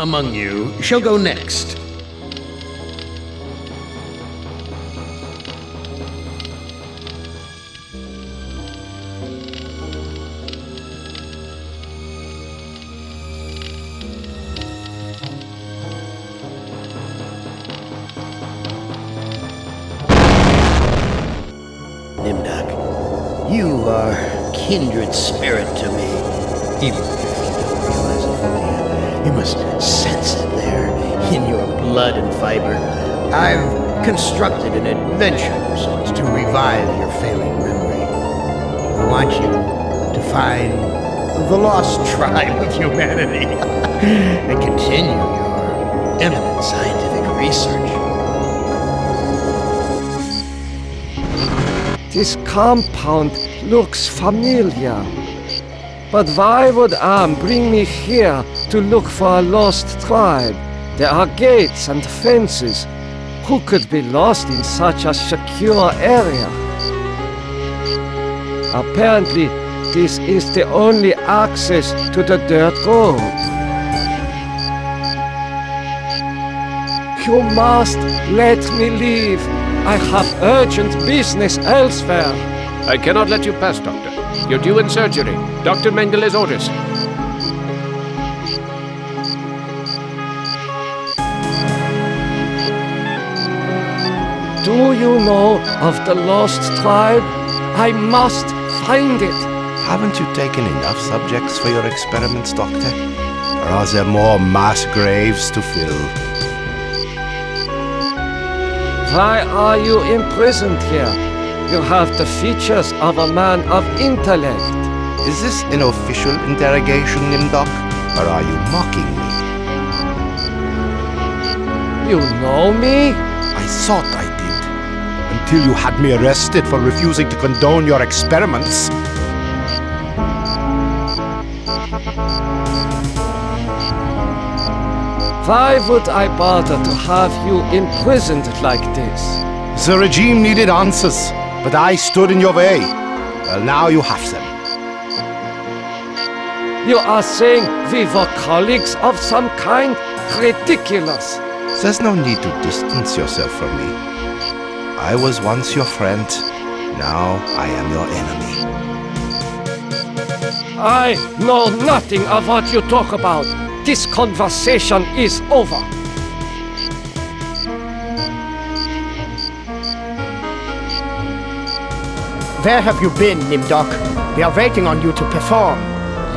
among you shall go next? Nimdoka, you are kindred spirit to me. Even if you don't realize it fully yet, you must sense it there in your blood and fiber. I've constructed an adventure of sorts to revive your failing memory. I want you to find the lost tribe of humanity and continue your eminent scientific research. This compound looks familiar. But why would Am bring me here to look for a lost tribe? There are gates and fences. Who could be lost in such a secure area? Apparently, this is the only access to the dirt road. You must let me leave. I have urgent business elsewhere. I cannot let you pass, Doctor. You're due in surgery. Dr. Mengeles orders. Do you know of the lost tribe? I must find it. Haven't you taken enough subjects for your experiments, Doctor? Or are there more mass graves to fill? Why are you imprisoned here? You have the features of a man of intellect. Is this an official interrogation, Nimdoka? Or are you mocking me? You know me? I thought I did. Until you had me arrested for refusing to condone your experiments. Why would I bother to have you imprisoned like this? The regime needed answers, but I stood in your way. Well, now you have them. You are saying we were colleagues of some kind? Ridiculous. There's no need to distance yourself from me. I was once your friend. Now I am your enemy. I know nothing of what you talk about. This conversation is over. Where have you been, Nimdoka? We are waiting on you to perform.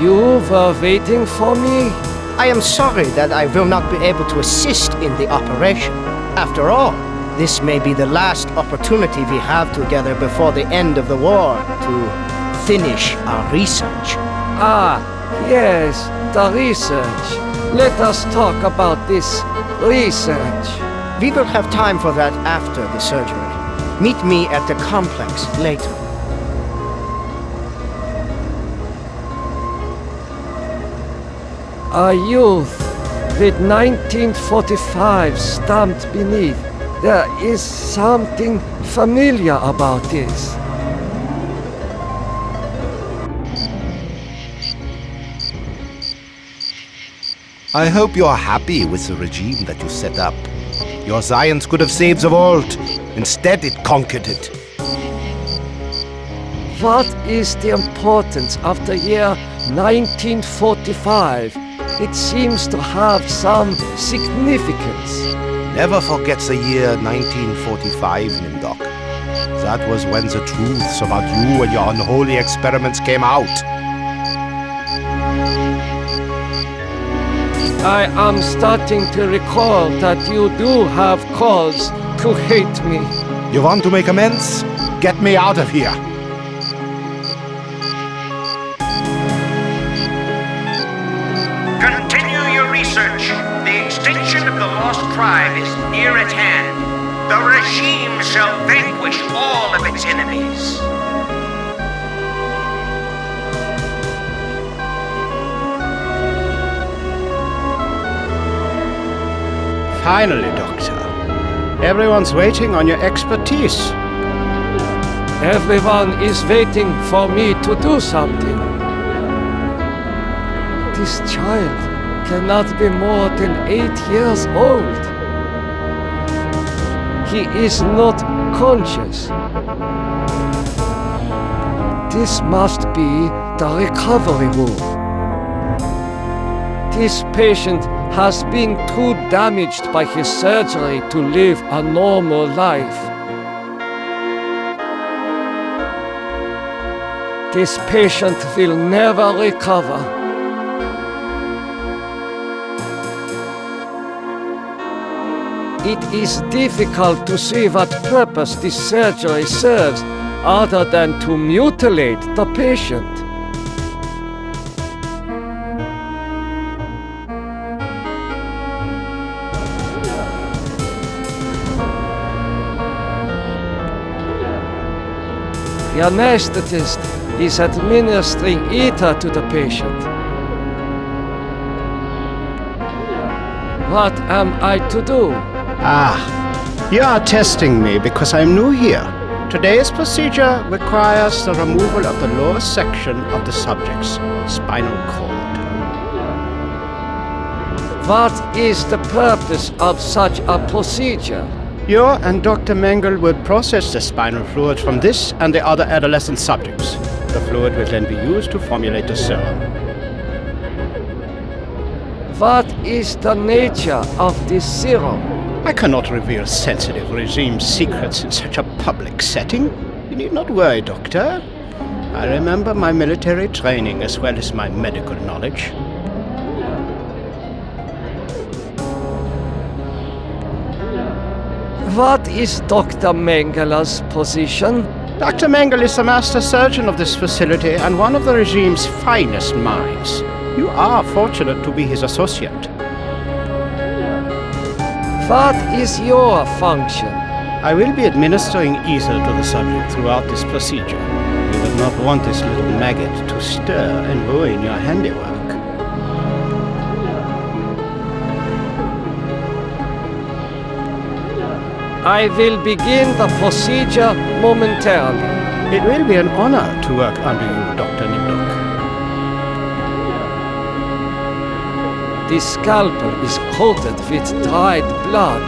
You were waiting for me? I am sorry that I will not be able to assist in the operation. After all, this may be the last opportunity we have together before the end of the war to finish our research. Ah, yes, the research. Let us talk about this research. We will have time for that after the surgery. Meet me at the complex later. A youth with 1945 stamped beneath. There is something familiar about this. I hope you are happy with the regime that you set up. Your science could have saved the world. Instead, it conquered it. What is the importance of the year 1945? It seems to have some significance. Never forget the year 1945, Nimdoka. That was when the truths about you and your unholy experiments came out. I am starting to recall that you do have cause to hate me. You want to make amends? Get me out of here. Continue your research. The extinction of the lost tribe is near at hand. The regime shall vanquish all of its enemies. Finally, Doctor. Everyone's waiting on your expertise. Everyone is waiting for me to do something. This child, cannot be more than 8 years old. He is not conscious. This must be the recovery room. This patient has been too damaged by his surgery to live a normal life. This patient will never recover. It is difficult to see what purpose this surgery serves other than to mutilate the patient. The anesthetist is administering ether to the patient. What am I to do? You are testing me because I'm new here. Today's procedure requires the removal of the lower section of the subject's spinal cord. What is the purpose of such a procedure? You and Dr. Mengele will process the spinal fluid from this and the other adolescent subjects. The fluid will then be used to formulate the serum. What is the nature of this serum? I cannot reveal sensitive regime secrets in such a public setting. You need not worry, Doctor. I remember my military training as well as my medical knowledge. What is Dr. Mengele's position? Dr. Mengele is the master surgeon of this facility and one of the regime's finest minds. You are fortunate to be his associate. What is your function? I will be administering ether to the subject throughout this procedure. You will not want this little maggot to stir and ruin your handiwork. I will begin the procedure momentarily. It will be an honor to work under you, Dr. Nimdoka. This scalpel is coated with dried blood.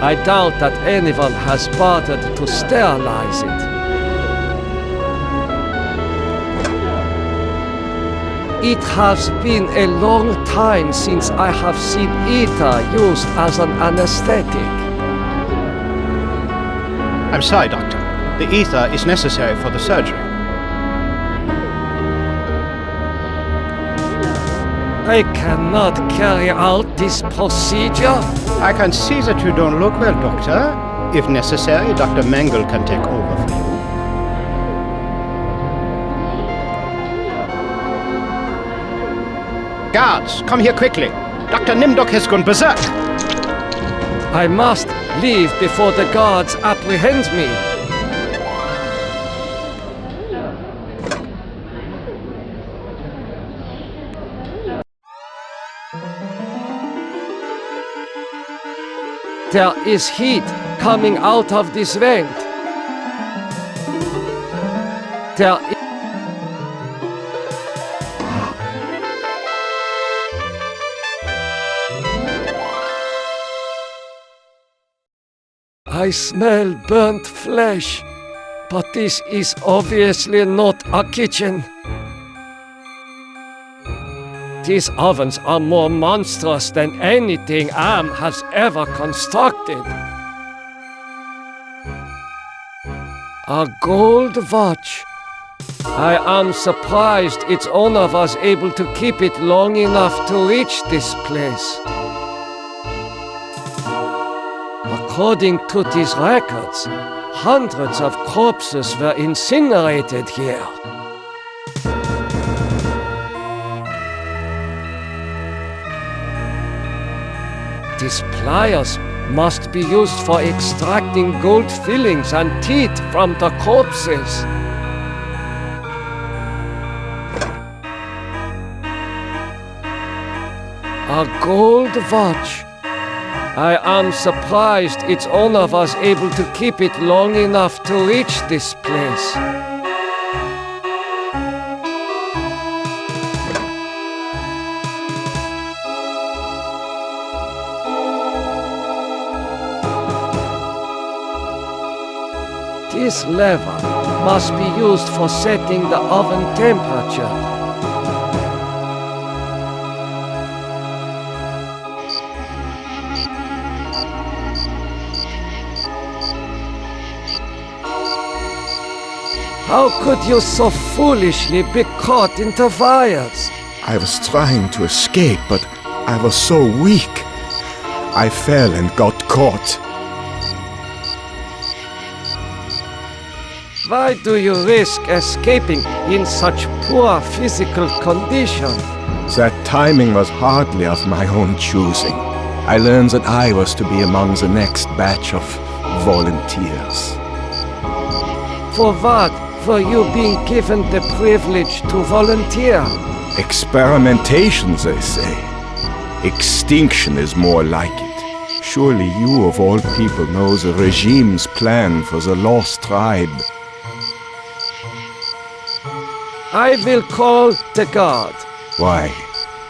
I doubt that anyone has bothered to sterilize it. It has been a long time since I have seen ether used as an anesthetic. I'm sorry, Doctor. The ether is necessary for the surgery. I cannot carry out this procedure. I can see that you don't look well, Doctor. If necessary, Dr. Mengele can take over for you. Guards, come here quickly. Dr. Nimdoka has gone berserk. I must leave before the guards apprehend me. There is heat coming out of this vent. I smell burnt flesh, but this is obviously not a kitchen. These ovens are more monstrous than anything Am has ever constructed. A gold watch. I am surprised its owner was able to keep it long enough to reach this place. According to these records, hundreds of corpses were incinerated here. These pliers must be used for extracting gold fillings and teeth from the corpses. A gold watch. I am surprised its owner was able to keep it long enough to reach this place. this lever must be used for setting the oven temperature. How could you so foolishly be caught in the wires? I was trying to escape, but I was so weak. I fell and got caught. Why do you risk escaping in such poor physical condition? That timing was hardly of my own choosing. I learned that I was to be among the next batch of volunteers. For what were you being given the privilege to volunteer? Experimentation, they say. Extinction is more like it. Surely you of all people know the regime's plan for the lost tribe. I will call the guard. Why?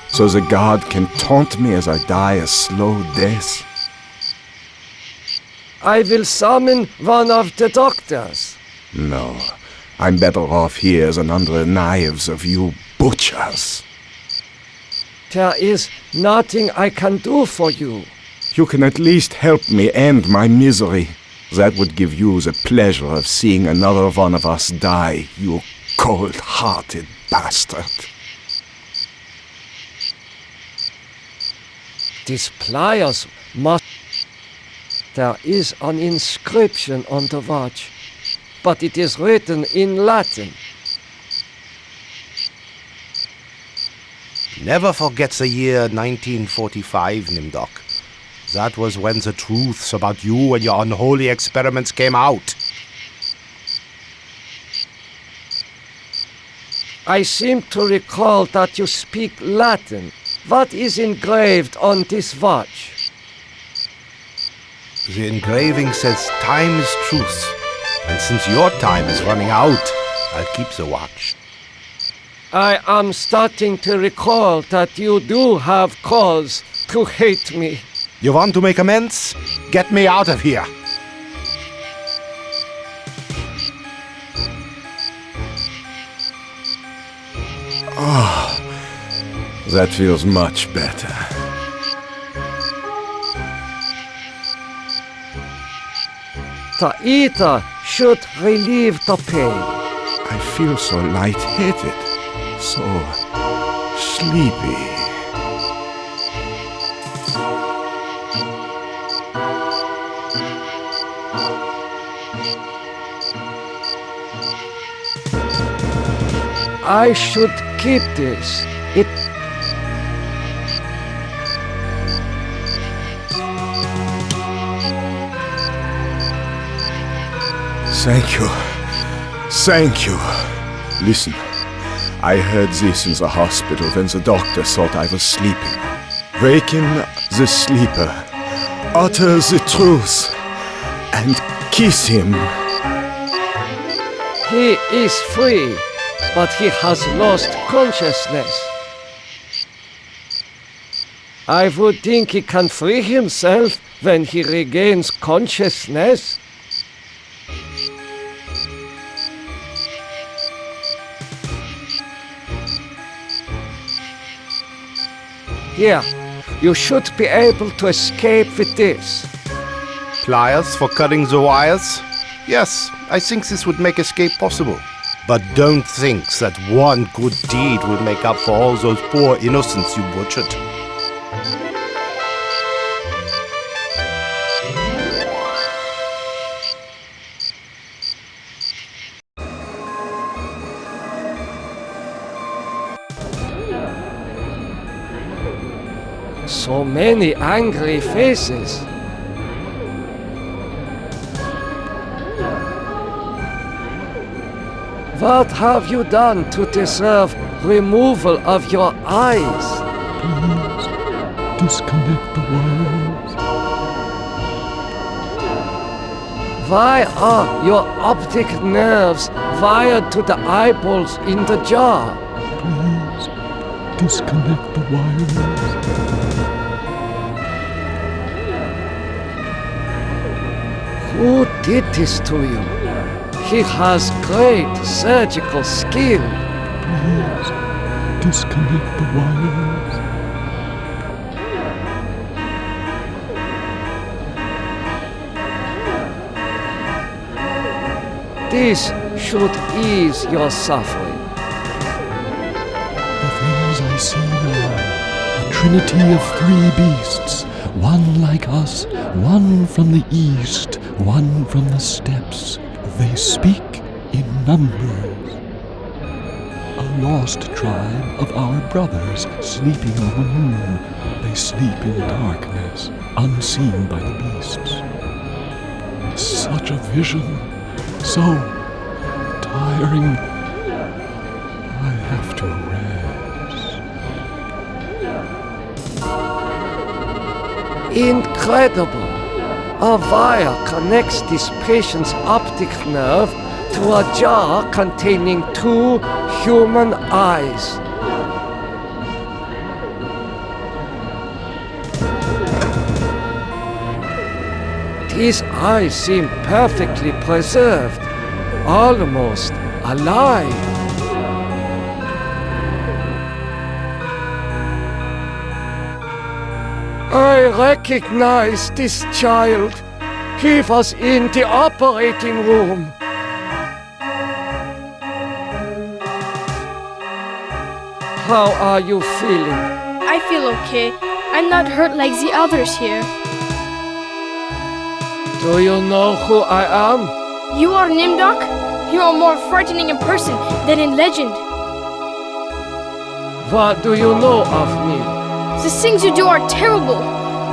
So the guard can taunt me as I die a slow death? I will summon one of the doctors. No, I'm better off here than under the knives of you butchers. There is nothing I can do for you. You can at least help me end my misery. That would give you the pleasure of seeing another one of us die, you cold-hearted bastard. These pliers must... There is an inscription on the watch, but it is written in Latin. Never forget the year 1945, Nimdoka. That was when the truths about you and your unholy experiments came out. I seem to recall that you speak Latin. What is engraved on this watch? The engraving says time is truth. And since your time is running out, I'll keep the watch. I am starting to recall that you do have cause to hate me. You want to make amends? Get me out of here! That feels much better. The eater should relieve the pain. I feel so light-headed, so sleepy. I should keep this. It... Thank you. Thank you. Listen, I heard this in the hospital when the doctor thought I was sleeping. Waken the sleeper, utter the truth, and kiss him. He is free, but he has lost consciousness. I would think he can free himself when he regains consciousness. Here, you should be able to escape with this. Pliers for cutting the wires? Yes, I think this would make escape possible. But don't think that one good deed will make up for all those poor innocents you butchered. So many angry faces. What have you done to deserve removal of your eyes? Please disconnect the wires. Why are your optic nerves wired to the eyeballs in the jar? Please disconnect the wires. Who did this to you? He has great surgical skill. Please, disconnect the wires. This should ease your suffering. The things I see now, a trinity of three beasts, one like us, one from the east, one from the steppes. They speak in numbers. A lost tribe of our brothers sleeping on the moon. They sleep in darkness, unseen by the beasts. Such a vision, so tiring. I have to rest. Incredible! A wire connects this patient's optic nerve to a jar containing 2 human eyes. These eyes seem perfectly preserved, almost alive. I recognize this child. He was in the operating room. How are you feeling? I feel okay. I'm not hurt like the others here. Do you know who I am? You are Nimdok? You are more frightening in person than in legend. What do you know of me? The things you do are terrible.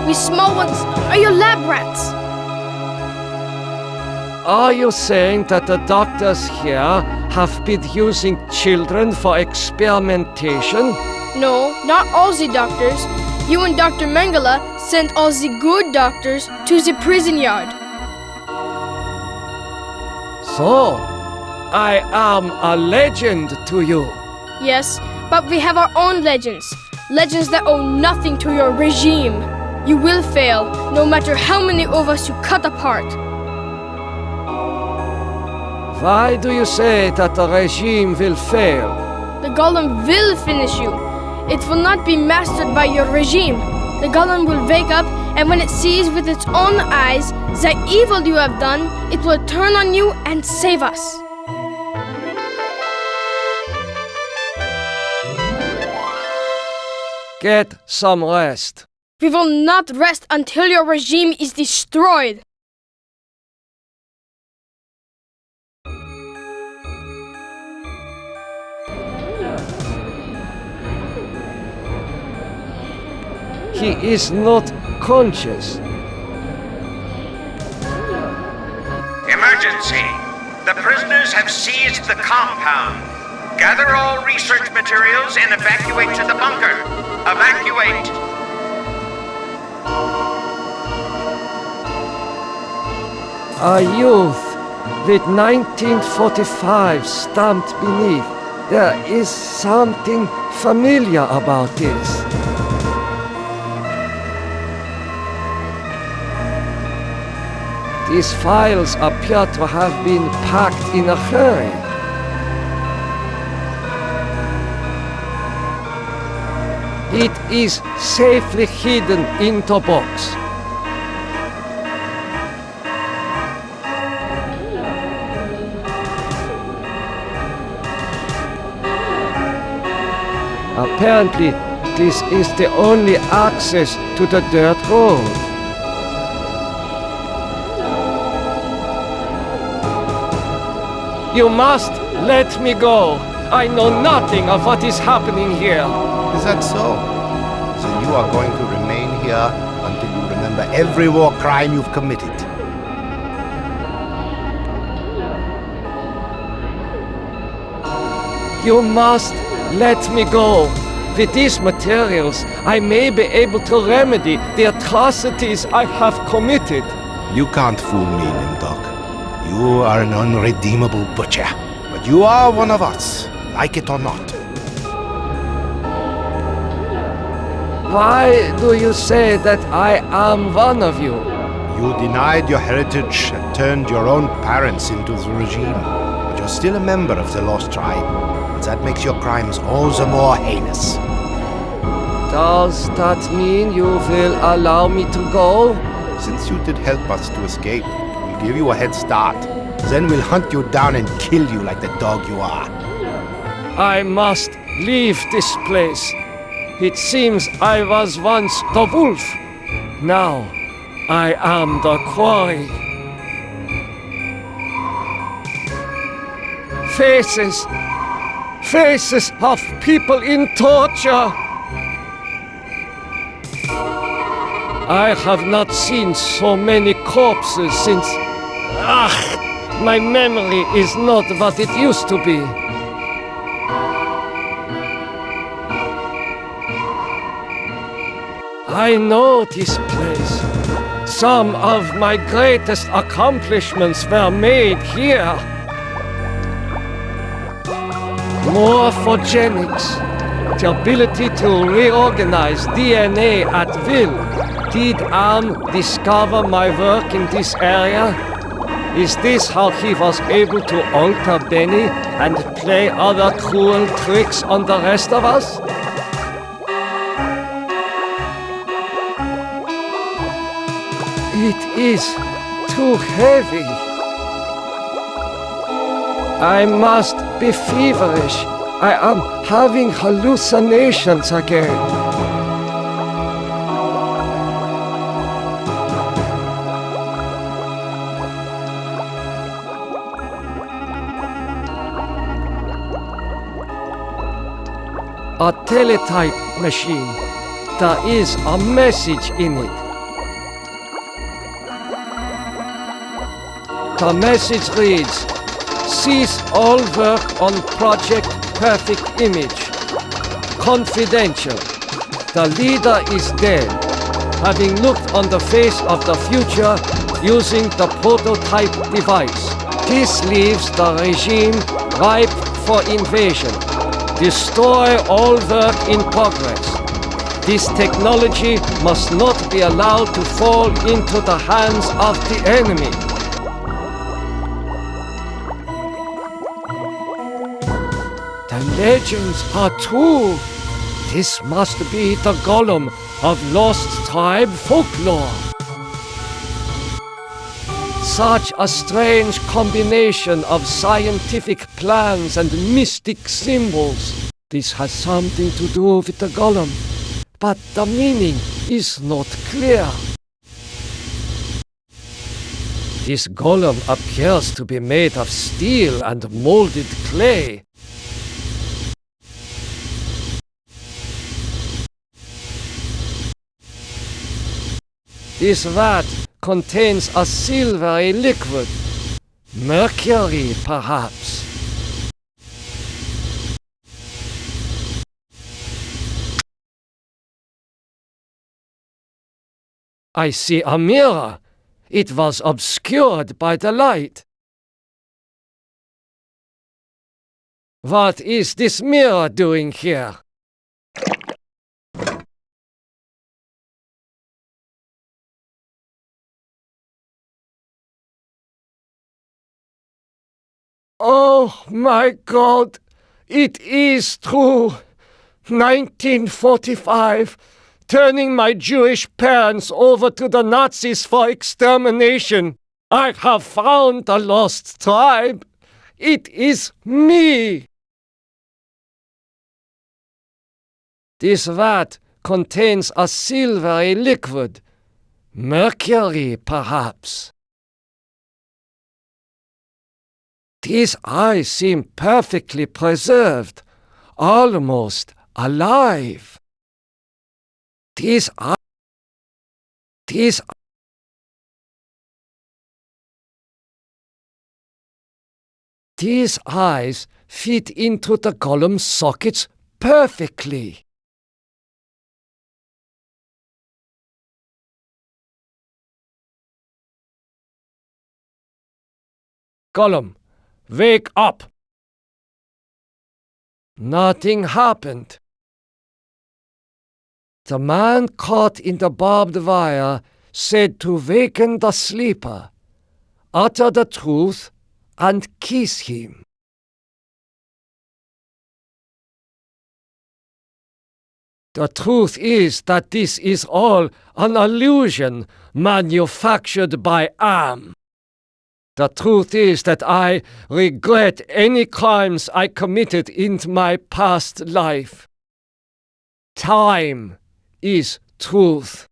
We small ones are your lab rats. Are you saying that the doctors here have been using children for experimentation? No, not all the doctors. You and Dr. Mengele sent all the good doctors to the prison yard. So, I am a legend to you. Yes, but we have our own legends. Legends that owe nothing to your regime. You will fail, no matter how many of us you cut apart. Why do you say that the regime will fail? The golem will finish you. It will not be mastered by your regime. The golem will wake up, and when it sees with its own eyes the evil you have done, it will turn on you and save us. Get some rest. We will not rest until your regime is destroyed. He is not conscious. Emergency! The prisoners have seized the compound. Gather all research materials and evacuate to the bunker. Evacuate! A youth with 1945 stamped beneath. There is something familiar about this. These files appear to have been packed in a hurry. It is safely hidden in the box. Apparently, this is the only access to the dirt road. You must let me go. I know nothing of what is happening here. Is that so? Then you are going to remain here until you remember every war crime you've committed. You must let me go. With these materials, I may be able to remedy the atrocities I have committed. You can't fool me, Nimdok. You are an unredeemable butcher. But you are one of us, like it or not. Why do you say that I am one of you? You denied your heritage and turned your own parents into the regime, but you're still a member of the lost tribe, and that makes your crimes all the more heinous. Does that mean you will allow me to go? Since you did help us to escape, we'll give you a head start. Then we'll hunt you down and kill you like the dog you are. I must leave this place. It seems I was once the wolf. Now I am the quarry. Faces. Faces of people in torture. I have not seen so many corpses since... my memory is not what it used to be. I know this place. Some of my greatest accomplishments were made here. Morphogenics, the ability to reorganize DNA at will. Did Am discover my work in this area? Is this how he was able to alter Benny and play other cruel tricks on the rest of us? It is too heavy. I must be feverish. I am having hallucinations again. A teletype machine. There is a message in it. The message reads, cease all work on Project Perfect Image. Confidential. The leader is dead, having looked on the face of the future using the prototype device. This leaves the regime ripe for invasion. Destroy all work in progress. This technology must not be allowed to fall into the hands of the enemy. The legends are true. This must be the golem of lost tribe folklore. Such a strange combination of scientific plans and mystic symbols. This has something to do with the golem, but the meaning is not clear. This golem appears to be made of steel and molded clay. This vat contains a silvery liquid. Mercury, perhaps. I see a mirror. It was obscured by the light. What is this mirror doing here? Oh my God, it is true. 1945, turning my Jewish parents over to the Nazis for extermination. I have found the lost tribe. It is me. This vat contains a silvery liquid. Mercury, perhaps. These eyes seem perfectly preserved, almost alive. These eyes fit into the golem's sockets perfectly. Golem, wake up! Nothing happened. The man caught in the barbed wire said to waken the sleeper, utter the truth, and kiss him. The truth is that this is all an illusion manufactured by Am. The truth is that I regret any crimes I committed in my past life. Time is truth.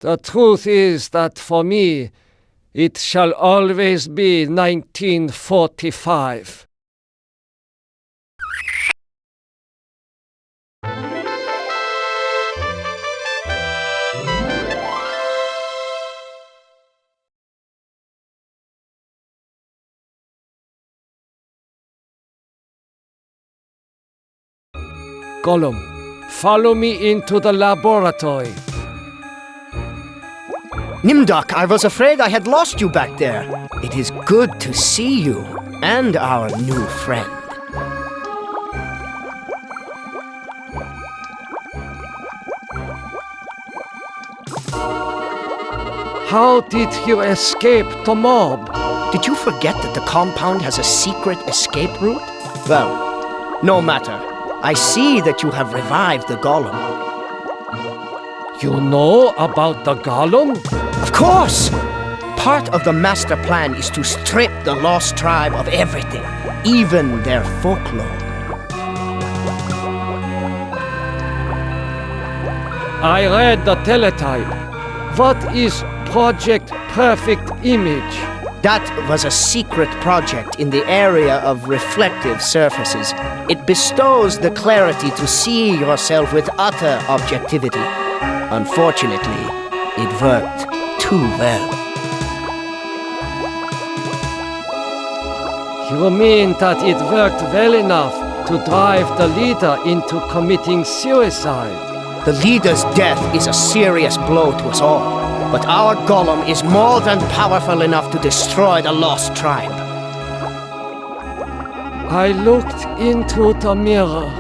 The truth is that for me, it shall always be 1945. Gollum, follow me into the laboratory. Nimdoka, I was afraid I had lost you back there. It is good to see you and our new friend. How did you escape the mob? Did you forget that the compound has a secret escape route? Well, no matter. I see that you have revived the golem. You know about the golem? Of course! Part of the master plan is to strip the lost tribe of everything, even their folklore. I read the teletype. What is Project Perfect Image? That was a secret project in the area of reflective surfaces. It bestows the clarity to see yourself with utter objectivity. Unfortunately, it worked too well. You mean that it worked well enough to drive the leader into committing suicide? The leader's death is a serious blow to us all. But our golem is more than powerful enough to destroy the lost tribe. I looked into the mirror.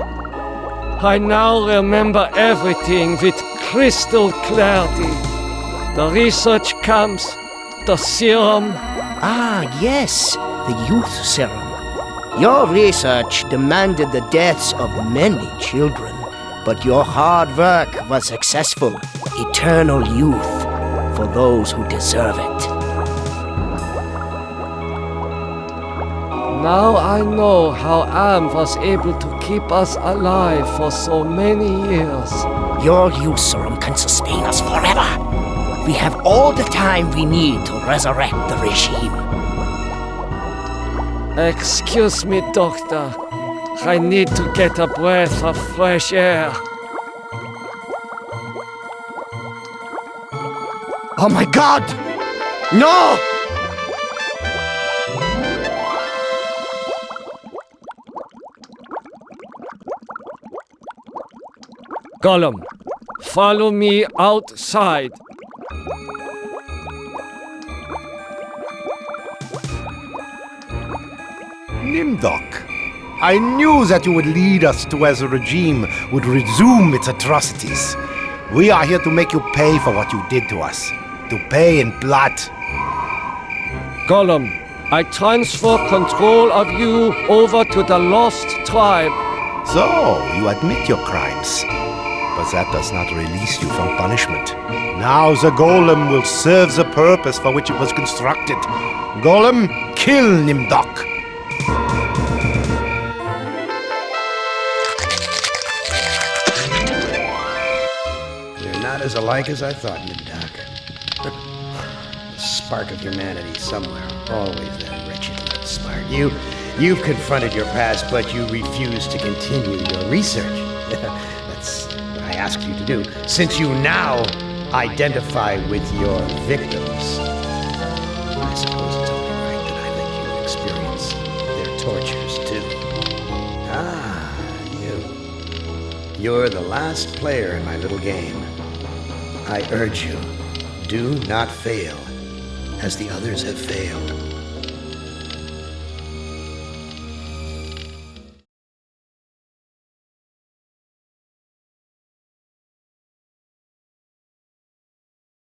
I now remember everything with crystal clarity. The research camps, the serum. Ah, yes, the youth serum. Your research demanded the deaths of many children, but your hard work was successful. Eternal youth for those who deserve it. Now I know how Am was able to keep us alive for so many years. Your youth serum can sustain us forever. We have all the time we need to resurrect the regime. Excuse me, Doctor. I need to get a breath of fresh air. Oh my God! No! Gollum, follow me outside. Nimdok, I knew that you would lead us to where the regime would resume its atrocities. We are here to make you pay for what you did to us. To pay in blood. Gollum, I transfer control of you over to the lost tribe. So, you admit your crimes. But that does not release you from punishment. Now the golem will serve the purpose for which it was constructed. Golem, kill Nimdok. You're not as alike as I thought, Nimdok. The spark of humanity somewhere, always that wretched little spark. You've confronted your past, but you refuse to continue your research. That's what I asked you to do, since you now identify with your victims. I suppose it's only right that I let you experience their tortures, too. Ah, you're the last player in my little game. I urge you, do not fail, as the others have failed.